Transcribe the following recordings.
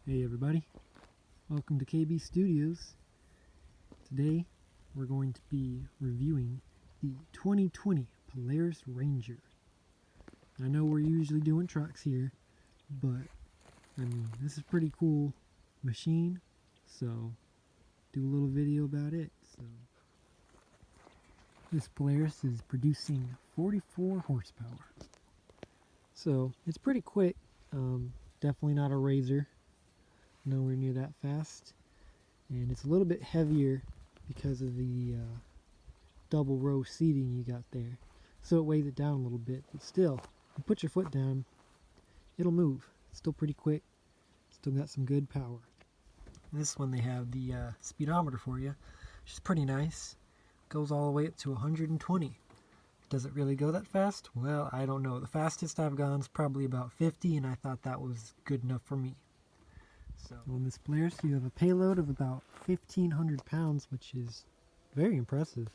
Hey everybody, welcome to KB Studios. Today we're going to be reviewing the 2020 Polaris Ranger. I know we're usually doing trucks here, but I mean this is a pretty cool machine, so do a little video about it. So this Polaris is producing 44 horsepower, so it's pretty quick. Definitely not a Razor. Nowhere near that fast, and it's a little bit heavier because of the double row seating you got there, so it weighs it down a little bit, but still, you put your foot down, it'll move. It's still pretty quick, still got some good power. This one they have the speedometer for you, which is pretty nice. Goes all the way up to 120. Does it really go that fast? Well, I don't know. The fastest I've gone is probably about 50, and I thought that was good enough for me. So on this Polaris you have a payload of about 1,500 pounds, which is very impressive.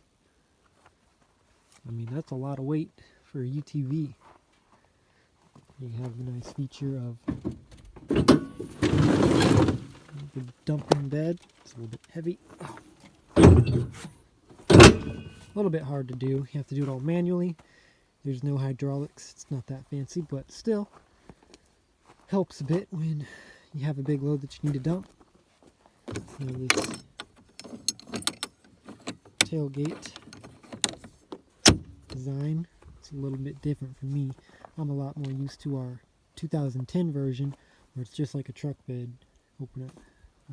I mean, that's a lot of weight for a UTV. You have the nice feature of the dumping bed. It's a little bit heavy. A little bit hard to do. You have to do it all manually. There's no hydraulics. It's not that fancy, but still helps a bit when you have a big load that you need to dump. Now this tailgate design, it's a little bit different for me. I'm a lot more used to our 2010 version where it's just like a truck bed. Open it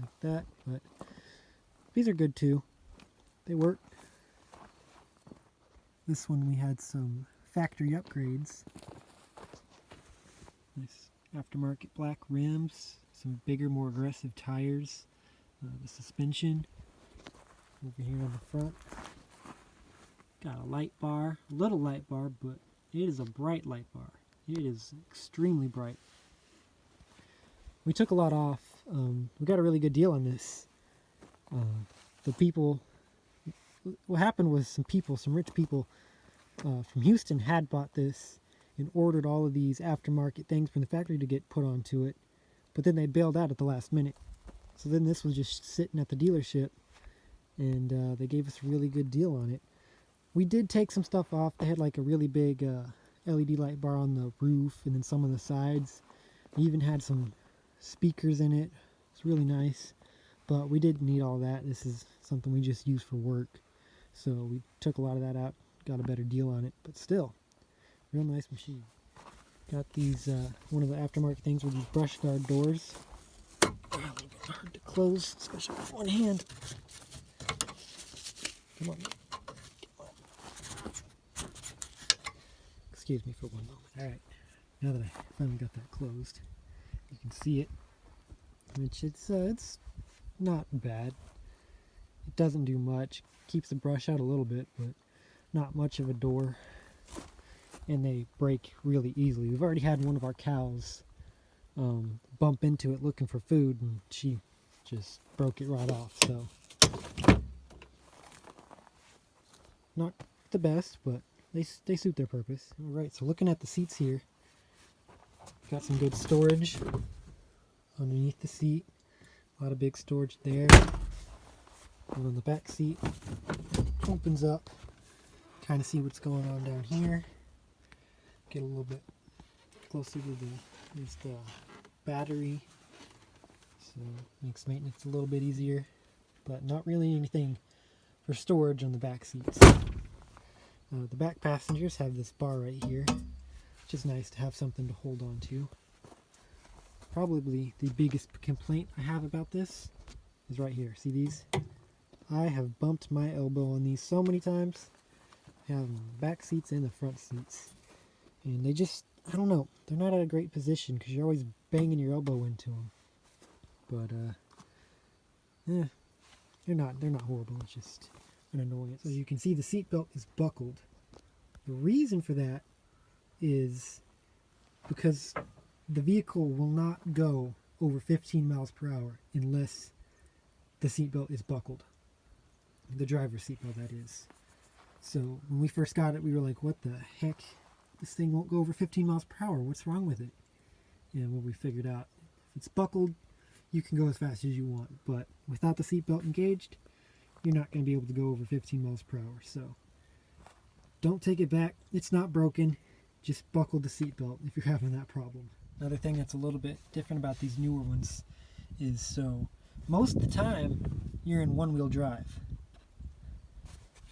like that, but these are good too. They work. This one we had some factory upgrades. Nice aftermarket black rims, some bigger, more aggressive tires, the suspension over here on the front. Got a light bar, a little light bar, but it is a bright light bar. It is extremely bright. We took a lot off. We got a really good deal on this. What happened was some rich people from Houston had bought this and ordered all of these aftermarket things from the factory to get put onto it, but then they bailed out at the last minute. So then this was just sitting at the dealership, and they gave us a really good deal on it. We did take some stuff off. They had like a really big LED light bar on the roof and then some on the sides. They even had some speakers in it. It's really nice, but we didn't need all that. This is something we just use for work, so we took a lot of that out, got a better deal on it, but still real nice machine. Got these, one of the aftermarket things with these brush guard doors. A little bit hard to close, especially with one hand. Come on. Excuse me for one moment. Alright, now that I finally got that closed, you can see it. Which it's not bad. It doesn't do much. Keeps the brush out a little bit, but not much of a door. And they break really easily. We've already had one of our cows bump into it looking for food, and she just broke it right off. So not the best, but they suit their purpose. Alright, so looking at the seats here, got some good storage underneath the seat. A lot of big storage there. And on the back seat, opens up. Kind of see what's going on down here. Get a little bit closer to the battery, so makes maintenance a little bit easier, but not really anything for storage on the back seats. The back passengers have this bar right here, which is nice to have something to hold on to. Probably the biggest complaint I have about this is right here. See these? I have bumped my elbow on these so many times. I have back seats and the front seats. And they just, I don't know, they're not at a great position because you're always banging your elbow into them. But, they're not horrible, it's just an annoyance. So you can see the seatbelt is buckled. The reason for that is because the vehicle will not go over 15 miles per hour unless the seatbelt is buckled. The driver's seatbelt, that is. So when we first got it, we were like, what the heck? This thing won't go over 15 miles per hour. What's wrong with it? And when we figured out, if it's buckled, you can go as fast as you want, but without the seatbelt engaged, you're not going to be able to go over 15 miles per hour. So don't take it back. It's not broken. Just buckle the seatbelt if you're having that problem. Another thing that's a little bit different about these newer ones is, so most of the time you're in one-wheel drive.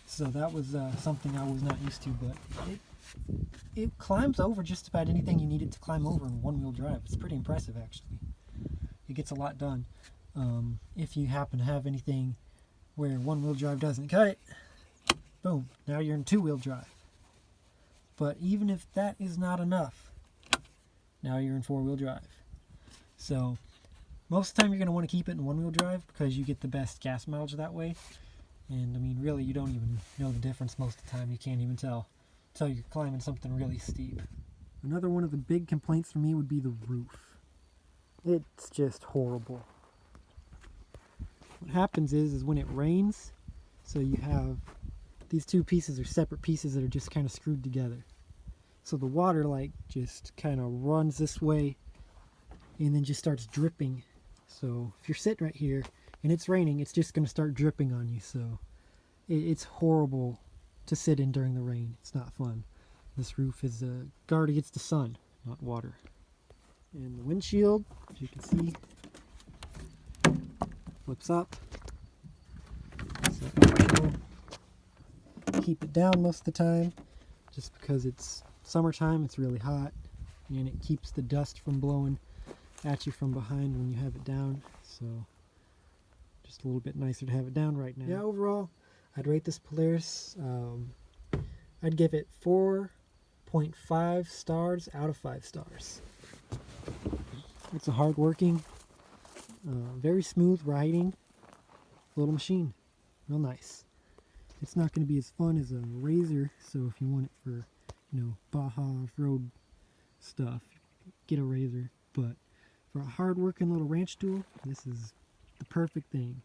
So that was something I was not used to, but it climbs over just about anything you need it to climb over in one-wheel drive. It's pretty impressive, actually. It gets a lot done. If you happen to have anything where one-wheel drive doesn't cut it, boom, now you're in two-wheel drive. But even if that is not enough, now you're in four-wheel drive. So most of the time you're going to want to keep it in one-wheel drive because you get the best gas mileage that way. And I mean, really, you don't even know the difference most of the time. You can't even tell until you're climbing something really steep. Another one of the big complaints for me would be the roof. It's just horrible. What happens is when it rains, so you have these two pieces are separate pieces that are just kind of screwed together. So the water like just kind of runs this way and then just starts dripping. So if you're sitting right here and it's raining, it's just going to start dripping on you. So it's horrible to sit in during the rain. It's not fun. This roof is a guard against the sun, not water. And the windshield, as you can see, flips up. So keep it down most of the time, just because it's summertime, it's really hot, and it keeps the dust from blowing at you from behind when you have it down. So just a little bit nicer to have it down right now. Yeah, overall, I'd rate this Polaris, I'd give it 4.5 stars out of 5 stars. It's a hard-working, very smooth riding little machine. Real nice. It's not going to be as fun as a Razor, so if you want it for, Baja off-road stuff, get a Razor. But for a hard-working little ranch tool, this is the perfect thing.